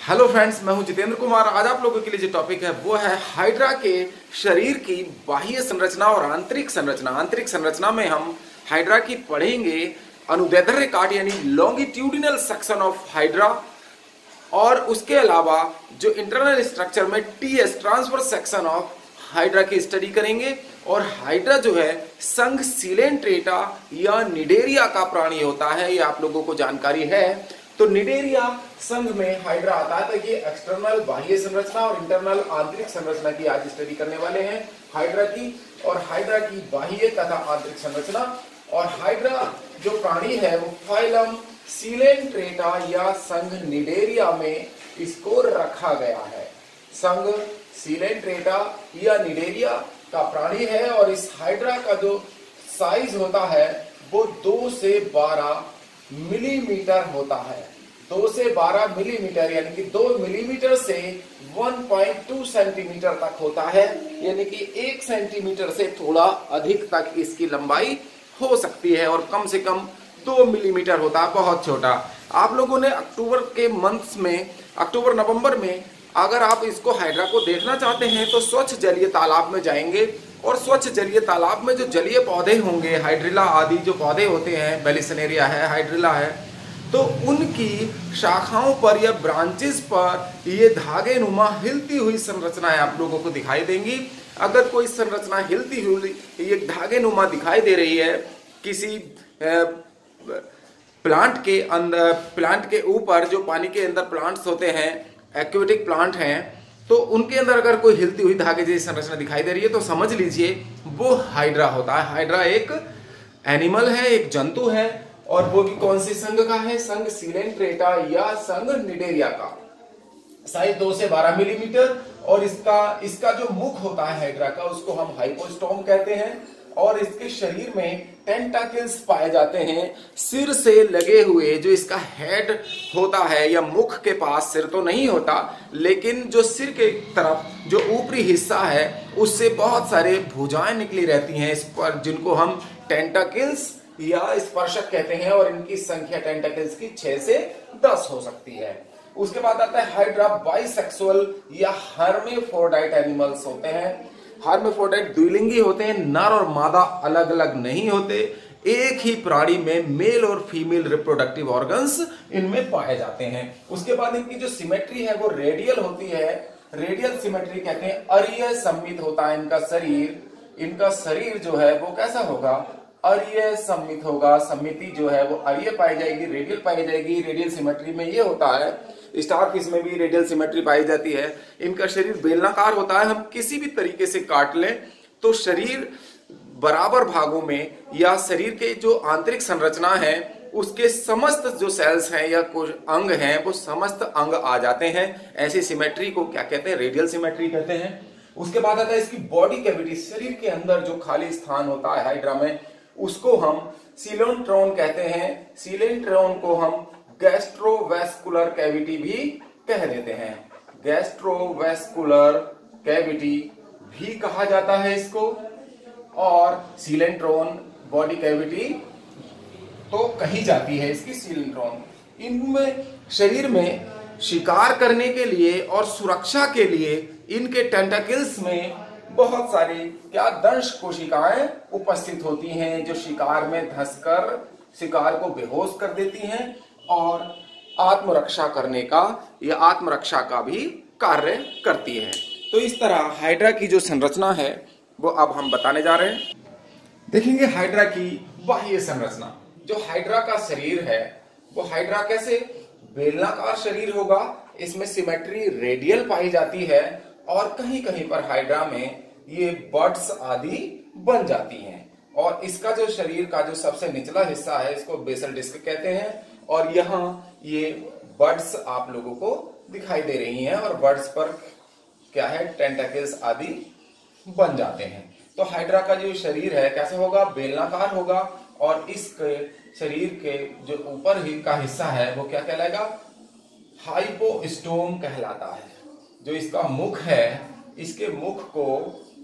Hello friends, मैं हूं जितेंद्र कुमार। आज आप लोगों के लिए जो टॉपिक है वो है हाइड्रा के शरीर की बाह्य संरचना और आंतरिक संरचना। आंतरिक संरचना में हम हाइड्रा की पढ़ेंगे अनुदैर्ध्य काट यानी लॉन्गिट्यूडिनल सेक्शन ऑफ हाइड्रा, और उसके अलावा जो इंटरनल स्ट्रक्चर में TS transverse section of hydra की स्टडी करेंगे। और हाइड्रा जो है संघ सीलेंट्रेटा या निडेरिया का प्राणी होता है, ये आप लोगों को जानकारी है। तो निडेरिया संघ में हाइड्रा आता है। तो ये एक्सटर्नल बाह्य संरचना और इंटरनल आंतरिक संरचना की आज स्टडी करने वाले हैं हाइड्रा की, और हाइड्रा की बाह्य तथा आंतरिक संरचना। और हाइड्रा जो प्राणी है वो फाइलम सीलेंट्रेटा या संघ निडेरिया में इसको रखा गया है। संघ सीलेंट्रेटा या निडेरिया का प्राणी है, और इस हाइड्रा का जो साइज होता है वो 2 से 12 मिलीमीटर होता है। 2 से 12 मिलीमीटर यानी कि 2 मिलीमीटर से 1.2 सेंटीमीटर तक होता है, यानी कि 1 सेंटीमीटर से थोड़ा अधिक तक इसकी लंबाई हो सकती है, और कम से कम 2 मिलीमीटर होता है, बहुत छोटा। आप लोगों ने अक्टूबर के मंथ्स में, अक्टूबर नवंबर में, अगर आप इसको हाइड्रा को देखना चाहते हैं तो स्वच्छ जलीय तालाब में जाएंगे, और स्वच्छ जलीय तालाब में जो जलीय पौधे होंगे, हाइड्रिला आदि जो पौधे होते हैं, बेलिसनेरिया है, हाइड्रिला है, तो उनकी शाखाओं पर या ब्रांचेस पर ये धागे नुमा हिलती हुई संरचनाएं आप लोगों को दिखाई देंगी। अगर कोई संरचना हिलती हुई ये धागे नुमा दिखाई दे रही है किसी प्लांट के अंदर, प्लांट के ऊपर जो पानी के अंदर प्लांट्स होते हैं, एक्वेटिक प्लांट हैं, तो उनके अंदर अगर कोई हिलती हुई धागे जैसी संरचना दिखाई दे रही है तो समझ लीजिए वो हाइड्रा होता है। हाइड्रा एक एनिमल है, एक जंतु है, और वो भी कौन सी संघ का है? संघ सीलेंट्रेटा या संघ निडेरिया का। साइज 2 से 12 मिलीमीटर, और इसका जो मुख होता है हाइड्रा का, उसको हम हाइपोस्टोम कहते हैं। और इसके शरीर में टेंटाकल्स पाए जाते हैं सिर से लगे हुए। जो इसका हेड होता है या मुख के पास, सिर तो नहीं होता, लेकिन जो सिर के तरफ जो ऊपरी हिस्सा है उससे बहुत सारे भुजाएं निकली रहती हैं इस पर, जिनको हम टेंटाकल्स या स्पर्शक कहते हैं, और इनकी संख्या टेंटाकल्स की 6 से 10 हो सकती है। उसके बाद आता है हाइड्रा बाइसेक्सुअल या हर्मेफ्रोडाइट एनिमल्स होते हैं। हार्मेफ्रोडाइट द्विलिंगी होते हैं, नर और मादा अलग अलग नहीं होते। एक ही प्राणी में मेल और फीमेल रिप्रोडक्टिव ऑर्गन्स इनमें पाए जाते हैं। उसके बाद इनकी जो सिमेट्री है वो रेडियल होती है, रेडियल सिमेट्री कहते हैं। अरीय सममित होता है इनका शरीर। इनका शरीर जो है वो कैसा होगा? अरीय सममित होगा। समिति जो है वो अरीय पाई जाएगी, रेडियल पाई जाएगी। रेडियल सिमेट्री में ये होता है। स्टारफिश में भी रेडियल सिमेट्री पाई जाती है। इनका शरीर बेलनाकार होता है। हम किसी भी तरीके से काट लें तो शरीर बराबर भागों में, या शरीर के जो आंतरिक संरचना है उसके समस्त जो सेल्स हैं या कुछ अंग हैं वो समस्त अंग आ जाते हैं। ऐसी सिमेट्री को क्या कहते हैं? रेडियल सिमेट्री कहते हैं। उसके बाद आता है इसकी बॉडी कैविटी। शरीर के अंदर जो खाली स्थान होता है हाइड्रा में, उसको हम सीलेंट्रॉन कहते हैं। सीलेंट्रॉन को हम गैस्ट्रोवेस्कुलर कैविटी भी कह देते हैं। गैस्ट्रोवेस्कुलर कैविटी भी कहा जाता है इसको, और सीलेंट्रॉन बॉडी कैविटी तो कही जाती है इसकी सीलेंट्रॉन। इनमें शरीर में शिकार करने के लिए और सुरक्षा के लिए इनके टेंटाकल्स में बहुत सारी क्या दंश कोशिकाएं उपस्थित होती हैं, जो शिकार में धंसकर शिकार को बेहोश कर देती हैं और आत्मरक्षा करने का या आत्मरक्षा का भी कार्य करती है। तो इस तरह हाइड्रा की जो संरचना है वो अब हम बताने जा रहे हैं। देखेंगे हाइड्रा की बाह्य संरचना। जो हाइड्रा का शरीर है वो हाइड्रा कैसे बेलनाकार शरीर होगा। इसमें सिमेट्री रेडियल पाई जाती है, और कहीं कहीं पर हाइड्रा में ये बर्ड्स आदि बन जाती हैं। और इसका जो शरीर का जो सबसे निचला हिस्सा है इसको बेसल डिस्क कहते हैं, और यहाँ ये बर्ड्स आप लोगों को दिखाई दे रही हैं, और बर्ड्स पर क्या है? टेंटाकल्स आदि बन जाते हैं। तो हाइड्रा का जो शरीर है कैसे होगा? बेलनाकार होगा, और इसके शरीर के जो ऊपर ही का हिस्सा है वो क्या कहलाएगा? हाइपोस्टोम कहलाता है। जो इसका मुख है, इसके मुख को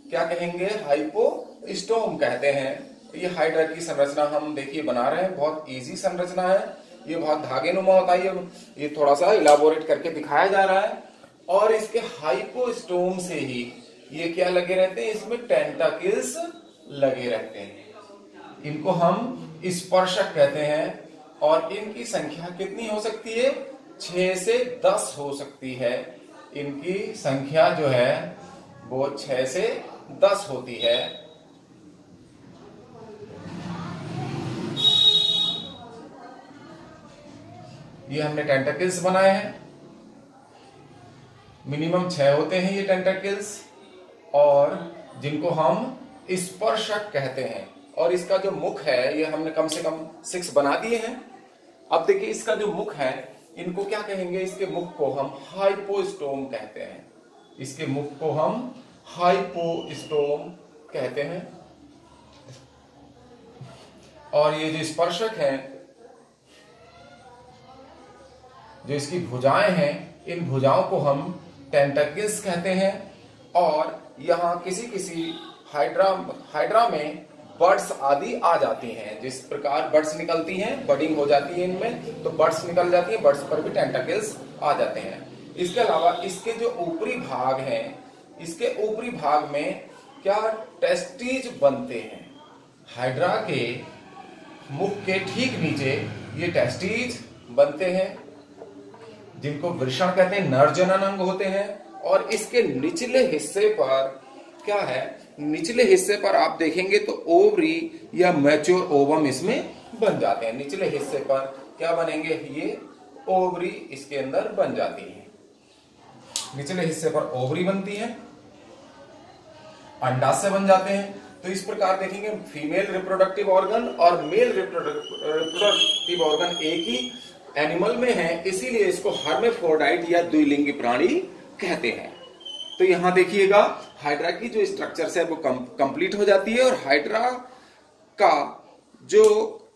क्या कहेंगे? हाइपोस्टोम कहते हैं। ये हाइड्रा की संरचना हम देखिए बना रहे हैं, बहुत इजी संरचना है। ये बहुत धागेनुमा होता है, ये थोड़ा सा इलाबोरेट करके दिखाया जा रहा है। और इसके हाइपोस्टोम से ही ये क्या लगे रहते हैं, इसमें टेंटाकिल्स लगे रहते हैं। इनको हम स्पर्शक कहते हैं और इनकी संख्या कितनी हो सकती है, 6 से 10 हो सकती है। इनकी संख्या जो है वो 6 से 10 होती है। ये हमने टेंटाकिल्स बनाए हैं, मिनिमम 6 होते हैं ये टेंटाकिल्स, और जिनको हम स्पर्शक कहते हैं। और इसका जो मुख है ये हमने कम से कम 6 बना दिए हैं। अब देखिए इसका जो मुख है, इनको क्या कहेंगे, इसके मुख को हम हाइपोस्टोम कहते हैं। इसके मुख को हम हाइपोस्टोम कहते हैं। और ये जो स्पर्शक हैं, जो इसकी भुजाएं हैं, इन भुजाओं को हम टेंटाकिल्स कहते हैं। और यहाँ किसी किसी हाइड्रा में बर्ड्स आदि आ जाती हैं। जिस प्रकार बर्ड्स निकलती हैं, बडिंग हो जाती है इनमें, तो बर्ड्स निकल जाती है, बर्ड्स पर भी टेंटाकिल्स आ जाते हैं। इसके अलावा इसके जो ऊपरी भाग हैं, इसके ऊपरी भाग में क्या टेस्टीज बनते हैं। हाइड्रा के मुख के ठीक नीचे ये टेस्टीज बनते हैं, जिनको वृषण कहते हैं, नर जनन अंग होते हैं। और इसके निचले हिस्से पर क्या है, निचले हिस्से पर आप देखेंगे तो ओवरी या मैच्योर ओवम इसमें बन जाते हैं। निचले हिस्से पर क्या बनेंगे, ये ओवरी इसके अंदर बन जाती है। निचले हिस्से पर ओवरी बनती है, अंडाशय बन जाते हैं। तो इस प्रकार देखेंगे फीमेल रिप्रोडक्टिव ऑर्गन और मेल रिप्रोडक्टिव ऑर्गन एक ही एनिमल में है, इसीलिए इसको हर्मेफ्रोडाइट या द्विलिंगी प्राणी कहते हैं। तो यहां देखिएगा हाइड्रा की जो स्ट्रक्चर है वो कंप्लीट हो जाती है। और हाइड्रा का जो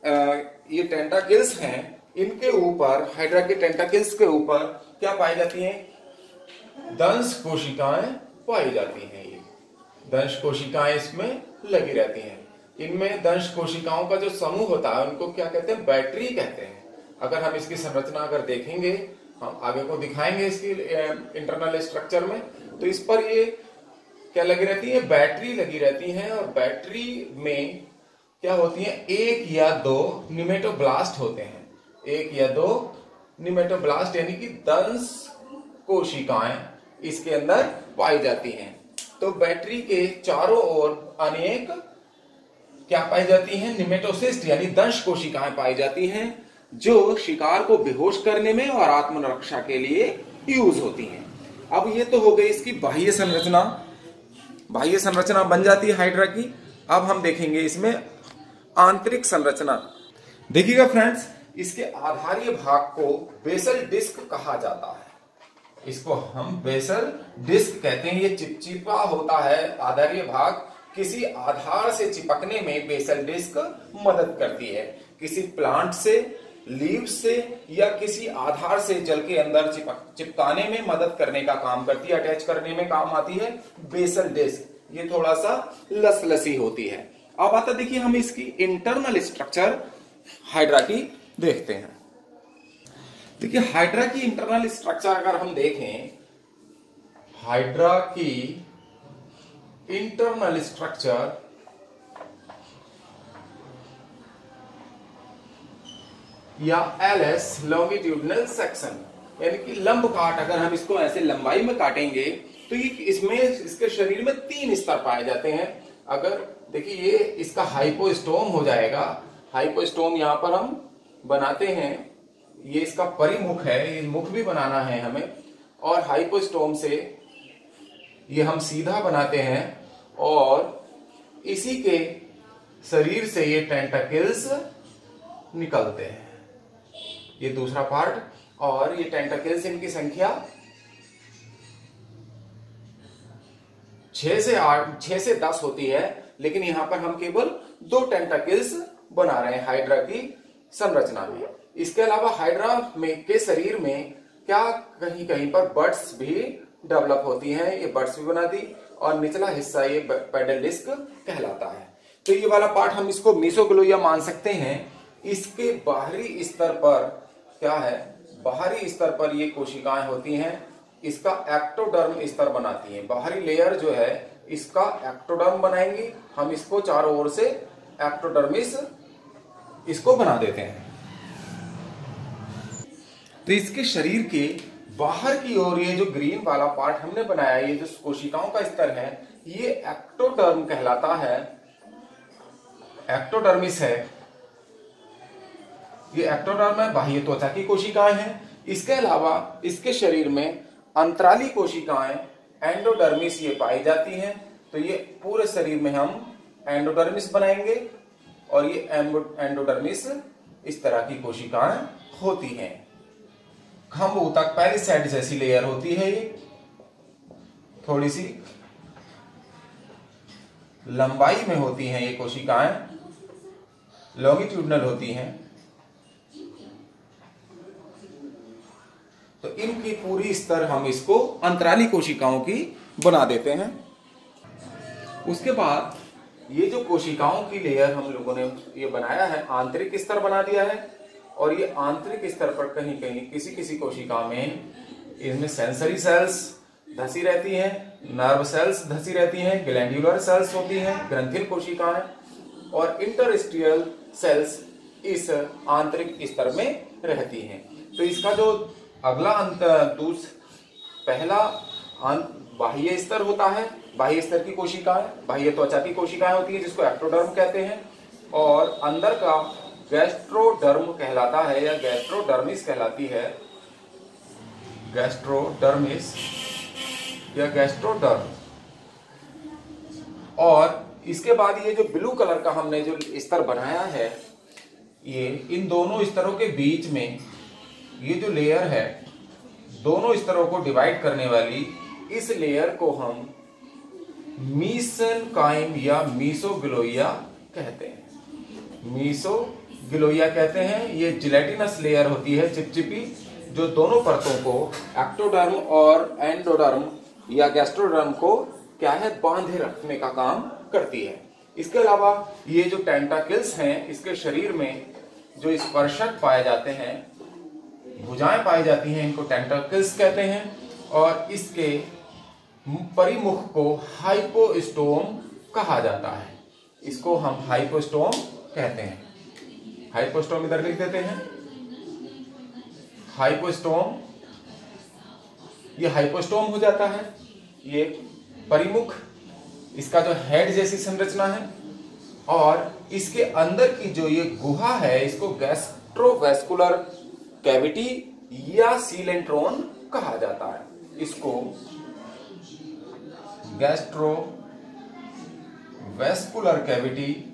ये टेंटाकिल्स हैं, इनके ऊपर, हाइड्रा के टेंटाकिल्स के ऊपर क्या पाई जाती हैं, दंश कोशिकाएं पाई जाती हैं। ये दंश कोशिकाएं इसमें लगी रहती हैं। इनमें दंश कोशिकाओं का जो समूह होता है उनको क्या कहते हैं, बैटरी कहते हैं। अगर हम इसकी संरचना अगर देखेंगे, हम आगे को दिखाएंगे इसकी इंटरनल स्ट्रक्चर में, तो इस पर ये क्या लगी रहती है, बैटरी लगी रहती है। और बैटरी में क्या होती है, 1 या 2 निमेटोब्लास्ट होते हैं। 1 या 2 निमेटोब्लास्ट यानी कि दंश कोशिकाएं इसके अंदर पाई जाती हैं। तो बैटरी के चारों ओर अनेक क्या पाई जाती हैं, निमेटोसिस्ट यानी दंश कोशिकाएं पाई जाती हैं, जो शिकार को बेहोश करने में और आत्मरक्षा के लिए यूज होती हैं। अब ये तो हो गई इसकी बाह्य संरचना। बाह्य संरचना बन जाती है हाइड्रा की। अब हम देखेंगे इसमें आंतरिक संरचना। देखिएगा फ्रेंड्स, इसके आधारीय भाग को बेसल डिस्क कहा जाता है। इसको हम बेसल डिस्क कहते हैं। ये चिपचिपा होता है आधारीय भाग। किसी आधार से चिपकने में बेसल डिस्क मदद करती है। किसी प्लांट से, लीव्स से या किसी आधार से जल के अंदर चिपकाने में मदद करने का काम करती है, अटैच करने में काम आती है बेसल डिस्क। ये थोड़ा सा लसलसी होती है। अब आता देखिए हम इसकी इंटरनल स्ट्रक्चर हाइड्रा की देखते हैं। देखिए हाइड्रा की इंटरनल स्ट्रक्चर अगर हम देखें, हाइड्रा की इंटरनल स्ट्रक्चर या एलएस लॉन्गिट्यूडनल सेक्शन यानी कि लंब काट, अगर हम इसको ऐसे लंबाई में काटेंगे तो ये इसमें, इसके शरीर में 3 स्तर पाए जाते हैं। अगर देखिए ये इसका हाइपोस्टोम हो जाएगा। हाइपोस्टोम यहां पर हम बनाते हैं, ये इसका परिमुख है, ये मुख भी बनाना है हमें। और हाइपोस्टोम से ये हम सीधा बनाते हैं और इसी के शरीर से ये टेंटाकिल्स निकलते हैं। ये दूसरा पार्ट। और ये टेंटाकिल्स, इनकी संख्या 6 से 10 होती है, लेकिन यहां पर हम केवल 2 टेंटाकिल्स बना रहे हैं हाइड्रा की संरचना में। इसके अलावा हाइड्रा में के शरीर में क्या कहीं कहीं पर बर्ड्स भी डेवलप होती हैं। ये बर्ड्स भी बना दी। और निचला हिस्सा ये पेडल डिस्क कहलाता है। तो ये वाला पार्ट हम इसको मीसोग्लोया मान सकते हैं। इसके बाहरी स्तर पर क्या है, बाहरी स्तर पर ये कोशिकाएं होती हैं, इसका एक्टोडर्म स्तर बनाती हैं। बाहरी लेयर जो है इसका एक्टोडर्म बनाएंगी, हम इसको चारों ओर से एक्टोडर्मिस इसको बना देते हैं। तो इसके शरीर के बाहर की ओर ये जो ग्रीन वाला पार्ट हमने बनाया, ये जो कोशिकाओं का स्तर है, ये एक्टोडर्म कहलाता है, एक्टोडर्मिस है। ये एक्टोडर्म है, बाह्य त्वचा की कोशिकाएं हैं। इसके अलावा इसके शरीर में अंतराली कोशिकाएं एंडोडर्मिस ये पाई जाती हैं। तो ये पूरे शरीर में हम एंडोडर्मिस बनाएंगे और ये एंडोडर्मिस इस तरह की कोशिकाएं होती हैं। खंभ तक पैलिसैड जैसी लेयर होती है, ये थोड़ी सी लंबाई में होती हैं। ये कोशिकाएं लॉन्गिट्यूडनल होती हैं। तो इनकी पूरी स्तर हम इसको अंतराली कोशिकाओं की बना देते हैं। उसके बाद ये जो कोशिकाओं की लेयर हम लोगों ने ये बनाया है, आंतरिक स्तर बना दिया है। और ये आंतरिक स्तर पर कहीं कहीं किसी किसी कोशिका में इनमें सेंसरी सेल्स धसी रहती हैं, नर्व सेल्स धसी रहती हैं, ग्लैंड्यूलर सेल्स होती हैं, ग्रंथिल कोशिकाएं, और इंटरस्टिशियल सेल्स इस आंतरिक स्तर में रहती हैं। तो इसका जो अगला पहला बाह्य स्तर होता है, बाह्य स्तर की कोशिकाएं, बाह्य त्वचा की कोशिकाएं होती है जिसको एक्टोडर्म कहते हैं। और अंदर का गैस्ट्रोडर्म कहलाता है या गैस्ट्रोडर्मिस कहलाती है, गैस्ट्रोडर्मिस या गैस्ट्रोडर्म। और इसके बाद ये जो ब्लू कलर का हमने जो स्तर बनाया है, ये इन दोनों स्तरों के बीच में ये जो लेयर है, दोनों स्तरों को डिवाइड करने वाली इस लेयर को हम मीसेनकाइम या मीसोग्लोइया कहते हैं। मीसोग्लोइया कहते हैं। ये जिलेटिनस लेयर होती है, चिपचिपी, जो दोनों परतों को एक्टोडर्म और एंडोडर्म या गैस्ट्रोडर्म को क्या है, बांधे रखने का काम करती है। इसके अलावा ये जो टेंटाकल्स हैं, इसके शरीर में जो स्पर्शक पाए जाते हैं, भुजाएं पाई जाती हैं, इनको टेंटाकल्स कहते हैं। और इसके परिमुख को हाइपोस्टोम कहा जाता है। इसको हम हाइपोस्टोम कहते हैं। हाइपोस्टोम इधर लिख देते हैं, हाइपोस्टोम। ये हाइपोस्टोम हो जाता है। ये परिमुख, इसका जो हेड जैसी संरचना है, और इसके अंदर की जो ये गुहा है, इसको गैस्ट्रोवेस्कुलर कैविटी या सीलेंट्रोन कहा जाता है। इसको गैस्ट्रोवेस्कुलर कैविटी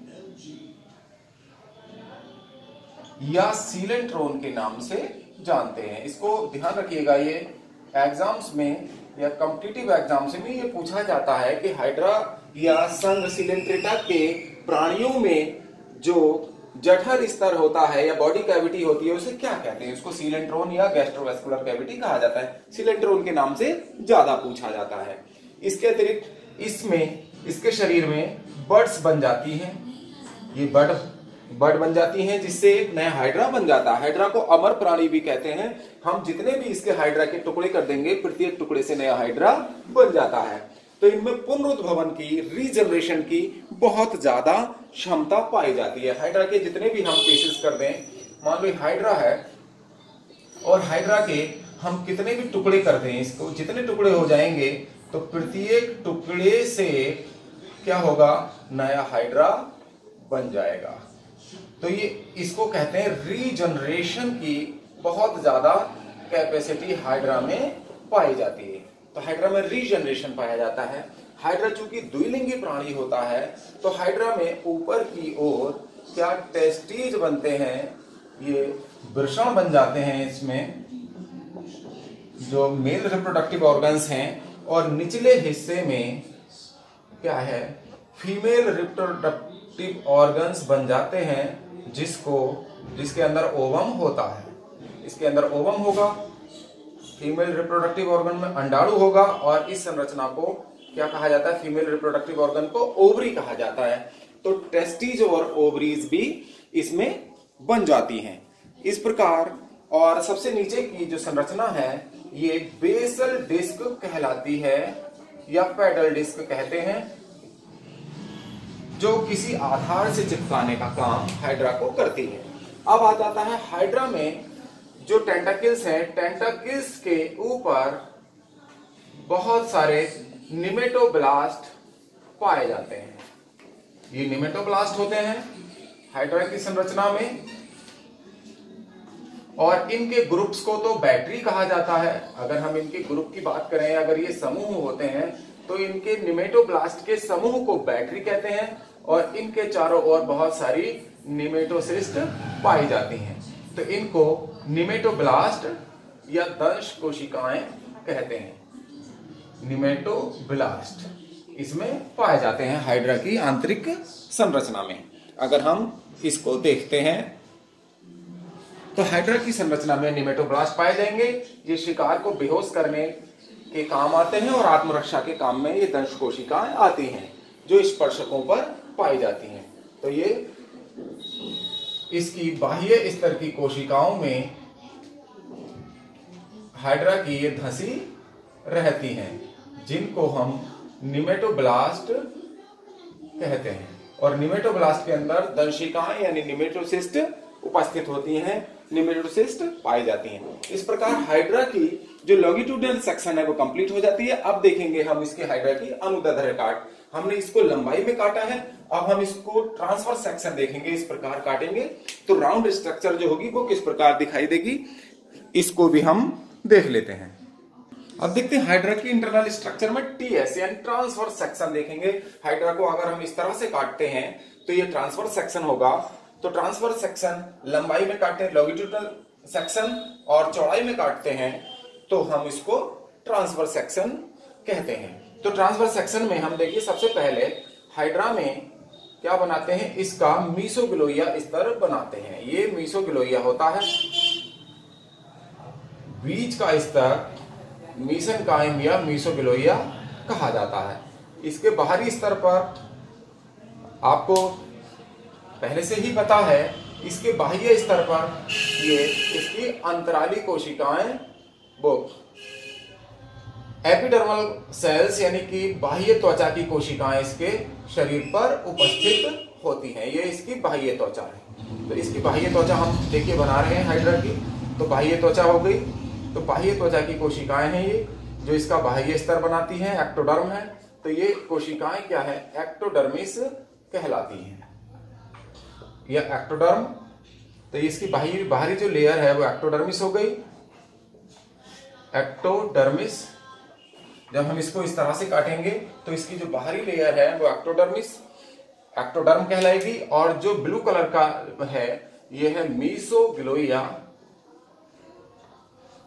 या सीलेंट्रोन के नाम से जानते हैं। इसको ध्यान रखिएगा, ये एग्जाम्स में या कॉम्पिटिटिव एग्जाम्स में ये पूछा जाता है कि हाइड्रा या संघ सिलेंट्रेटा के प्राणियों में जो जठर स्तर होता है या बॉडी कैविटी होती है, उसे क्या कहते हैं। उसको सीलेंट्रोन या गैस्ट्रोवेस्कुलर कैविटी कहा जाता है। सीलेंट्रोन के नाम से ज्यादा पूछा जाता है। इसके अतिरिक्त इसमें, इसके शरीर में बड्स बन जाती हैं। ये बड बन जाती हैं, जिससे एक नया हाइड्रा बन जाता है। हाइड्रा को अमर प्राणी भी कहते हैं। हम जितने भी इसके हाइड्रा के टुकड़े कर देंगे, प्रत्येक टुकड़े से नया हाइड्रा बन जाता है। तो इनमें पुनरुद्भवन की, रीजनरेशन की बहुत ज्यादा क्षमता पाई जाती है। हाइड्रा के जितने भी हम पीसेस कर दें, मान लो हाइड्रा है, और हाइड्रा के हम कितने भी टुकड़े कर दें, इसको जितने टुकड़े हो जाएंगे, तो प्रत्येक टुकड़े से क्या होगा, नया हाइड्रा बन जाएगा। तो ये इसको कहते हैं रीजनरेशन की बहुत ज्यादा कैपेसिटी हाइड्रा में पाई जाती है। तो हाइड्रा में रीजनरेशन पाया जाता है। हाइड्रा चूंकि द्विलिंगी प्राणी होता है, तो हाइड्रा में ऊपर की ओर क्या टेस्टीज बनते हैं, ये वृषण बन जाते हैं इसमें, जो मेल रिप्रोडक्टिव ऑर्गन्स हैं। और निचले हिस्से में क्या है, फीमेल रिप्रोडक्टिव ऑर्गन्स बन जाते हैं, जिसके अंदर ओवम होता है। इसके अंदर ओवम होगा, फीमेल रिप्रोडक्टिव ऑर्गन में अंडाणु होगा, और इस संरचना को क्या कहा जाता है, फीमेल रिप्रोडक्टिव ऑर्गन को ओवरी कहा जाता है। तो टेस्टीज और ओवरीज भी इसमें बन जाती हैं। इस प्रकार और सबसे नीचे की जो संरचना है ये बेसल डिस्क कहलाती है या पेडल डिस्क कहते हैं, जो किसी आधार से चिपकाने का काम हाइड्रा को करती है। अब आ जाता है हाइड्रा में जो टेंटाकिल्स हैं, टेंटाकिल्स के ऊपर बहुत सारे निमेटोब्लास्ट पाए जाते हैं। ये निमेटोब्लास्ट होते हैं हाइड्रा की संरचना में, और इनके ग्रुप्स को तो बैटरी कहा जाता है। अगर हम इनके ग्रुप की बात करें, अगर ये समूह होते हैं तो इनके निमेटोब्लास्ट के समूह को बैटरी कहते हैं, और इनके चारों ओर बहुत सारी निमेटोसिस्ट पाई जाती हैं, तो इनको निमेटोब्लास्ट या दंश कोशिकाएं कहते हैं। निमेटोब्लास्ट इसमें पाए जाते हैं हाइड्रा की आंतरिक संरचना में। अगर हम इसको देखते हैं तो हाइड्रा की संरचना में निमेटोब्लास्ट पाए जाएंगे। ये शिकार को बेहोश करने के काम आते हैं और आत्मरक्षा के काम में ये दंश कोशिकाएं आती हैं जो स्पर्शकों पर पाई जाती हैं। तो ये इसकी बाह्य स्तर की कोशिकाओं में हाइड्रा की ये धंसी रहती हैं, जिनको हम निमेटोब्लास्ट कहते हैं। और निमेटोब्लास्ट के अंदर दंशिकाएं यानी निमेटोसिस्ट उपस्थित होती हैं, निमेटोसिस्ट पाई जाती हैं। इस प्रकार हाइड्रा की जो लॉन्गिट्यूडनल सेक्शन है वो कंप्लीट हो जाती है। अब देखेंगे हम इसके हाइड्रा की अनुदैर्ध्य काट। हमने इसको लंबाई में काटा है, अब हम इसको ट्रांसवर्स सेक्शन देखेंगे। इस प्रकार काटेंगे तो राउंड स्ट्रक्चर जो होगी वो किस प्रकार दिखाई देगी, इसको भी हम देख लेते हैं। अब देखते हैं हाइड्रा की इंटरनल स्ट्रक्चर में टीएस यानी ट्रांसवर्स सेक्शन देखेंगे। हाइड्रा को अगर हम इस तरह से काटते हैं तो ये ट्रांसवर्स सेक्शन होगा। तो ट्रांसवर्स सेक्शन लंबाई में काटते हैं लॉन्गिट्यूडनल सेक्शन, और चौड़ाई में काटते हैं तो हम इसको ट्रांसवर्स सेक्शन कहते हैं। तो ट्रांसवर्स सेक्शन में हम देखिए सबसे पहले हाइड्रा में क्या बनाते हैं, इसका मीसोग्लोइया स्तर बनाते हैं। ये मीसोग्लोइया होता है, बीज का स्तर मीसेनकाइम या मीसोग्लोइया कहा जाता है। इसके बाहरी स्तर पर आपको पहले से ही पता है, इसके बाह्य स्तर पर ये इसकी अंतराली कोशिकाएं वो एपिडर्मल सेल्स यानी कि बाह्य त्वचा की कोशिकाएं इसके शरीर पर उपस्थित होती हैं। ये इसकी बाह्य त्वचा है। तो इसकी बाह्य त्वचा हम देखिए बना रहे हैं हाइड्रा की। तो बाह्य त्वचा हो गई, तो बाह्य त्वचा की कोशिकाएं हैं ये जो इसका बाह्य स्तर बनाती हैं, एक्टोडर्म है। तो ये कोशिकाएं क्या है, एक्टोडर्मिस कहलाती हैं। यह एक्टोडर्म, तो इसकी बाहरी जो लेयर है वो एक्टोडर्मिस हो गई, एक्टोडर्मिस। जब हम इसको इस तरह से काटेंगे तो इसकी जो बाहरी लेयर है वो एक्टोडर्म कहलाएगी, और जो ब्लू कलर का है ये है मीसोग्लोइया।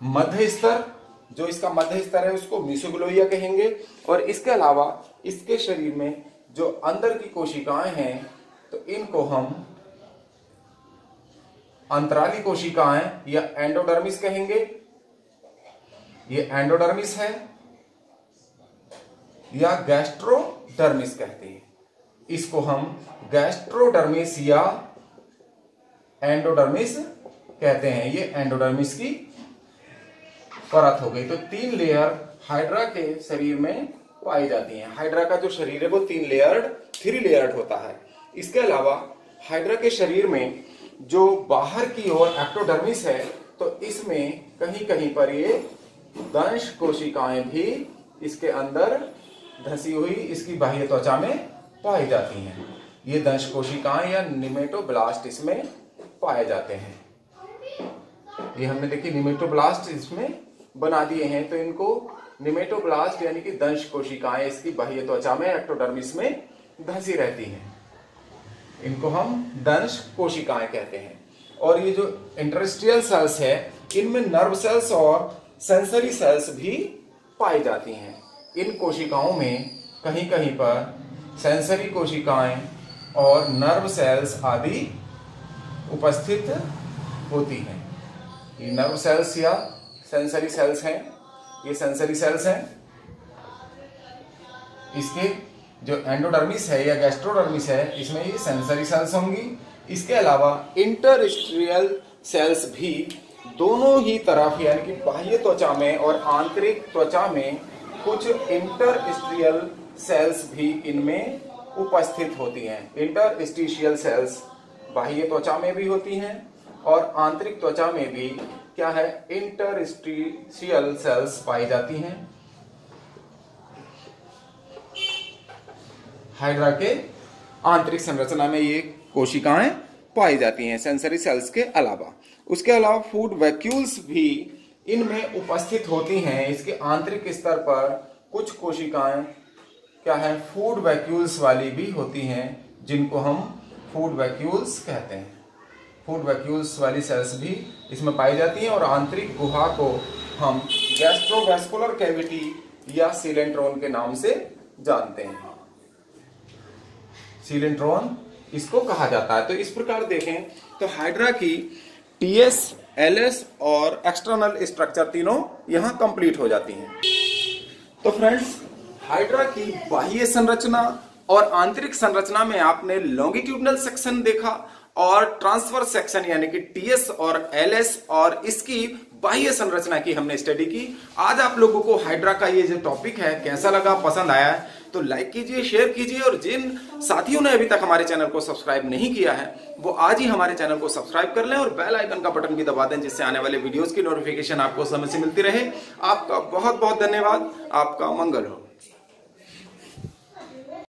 मध्य स्तर, जो इसका मध्य स्तर है उसको मीसोग्लोइया कहेंगे। और इसके अलावा इसके शरीर में जो अंदर की कोशिकाएं हैं तो इनको हम अंतराली कोशिकाएं या एंडोडर्मिस कहेंगे। ये एंडोडर्मिस है या गैस्ट्रोडर्मिस कहते हैं। इसको हम गैस्ट्रोडर्मिस या एंडोडर्मिस कहते हैं। ये एंडोडर्मिस की परत हो गई। तो 3 लेयर हाइड्रा के शरीर में पाई जाती हैं। हाइड्रा का जो शरीर है वो 3 लेयर्ड होता है। इसके अलावा हाइड्रा के शरीर में जो बाहर की ओर एक्टोडर्मिस है तो इसमें कहीं कहीं पर ये दंश कोशिकाएं भी इसके अंदर धसी हुई इसकी बाह्य त्वचा में पाई जाती हैं। ये दंश कोशिकाएं या निमेटोब्लास्ट इसमें पाए जाते हैं। ये हमने देखी निमेटोब्लास्ट इसमें बना दिए हैं, तो इनको निमेटोब्लास्ट यानी कि दंश कोशिकाएं इसकी बाह्य त्वचा में एक्टोडर्मिस में धसी रहती हैं। इनको हम दंश कोशिकाएं कहते हैं। और ये जो इंटरस्ट्रियल सेल्स है इनमें नर्व सेल्स और सेंसरी सेल्स भी पाई जाती हैं। इन कोशिकाओं में कहीं कहीं पर सेंसरी कोशिकाएं और नर्व सेल्स आदि उपस्थित होती हैं। ये नर्व सेल्स या सेंसरी सेल्स हैं, ये सेंसरी सेल्स हैं। इसके जो एंडोडर्मिस है या गैस्ट्रोडर्मिस है इसमें ये सेंसरी सेल्स होंगी। इसके अलावा इंटरस्ट्रियल सेल्स भी दोनों ही तरफ यानी कि बाह्य त्वचा में और आंतरिक त्वचा में कुछ इंटरस्टिशियल सेल्स भी इनमें उपस्थित होती हैं। इंटरस्टिशियल सेल्स बाह्य त्वचा में भी होती हैं और आंतरिक त्वचा में भी क्या है, इंटरस्टिशियल सेल्स पाई जाती हैं। हाइड्रा के आंतरिक संरचना में ये कोशिकाएं पाई जाती हैं सेंसरी सेल्स के अलावा। उसके अलावा फूड वैक्यूल्स भी इनमें उपस्थित होती हैं। इसके आंतरिक स्तर पर कुछ कोशिकाएं क्या है, फूड वैक्यूल्स वाली भी होती हैं, जिनको हम फूड वैक्यूल्स कहते हैं। फूड वैक्यूल्स वाली सेल्स भी इसमें पाई जाती हैं और आंतरिक गुहा को हम गैस्ट्रोवैस्कुलर कैविटी या सीलेंट्रोन के नाम से जानते हैं। सीलेंट्रोन इसको कहा जाता है। तो इस प्रकार देखें तो हाइड्रा की टीएस, एलएस और एक्सटर्नल स्ट्रक्चर तीनों यहां कंप्लीट हो जाती हैं। तो फ्रेंड्स, हाइड्रा की बाह्य संरचना और आंतरिक संरचना में आपने लॉन्गिट्यूडनल सेक्शन देखा और ट्रांसफर सेक्शन यानी कि टीएस और एलएस और इसकी बाह्य संरचना की हमने स्टडी की। आज आप लोगों को हाइड्रा का ये जो टॉपिक है कैसा लगा, पसंद आया है तो लाइक कीजिए, शेयर कीजिए और जिन साथियों ने अभी तक हमारे चैनल को सब्सक्राइब नहीं किया है वो आज ही हमारे चैनल को सब्सक्राइब कर लें और बेल आइकन का बटन भी दबा दें, जिससे आने वाले वीडियोस की नोटिफिकेशन आपको समय से मिलती रहे। आपका बहुत बहुत धन्यवाद। आपका मंगल हो।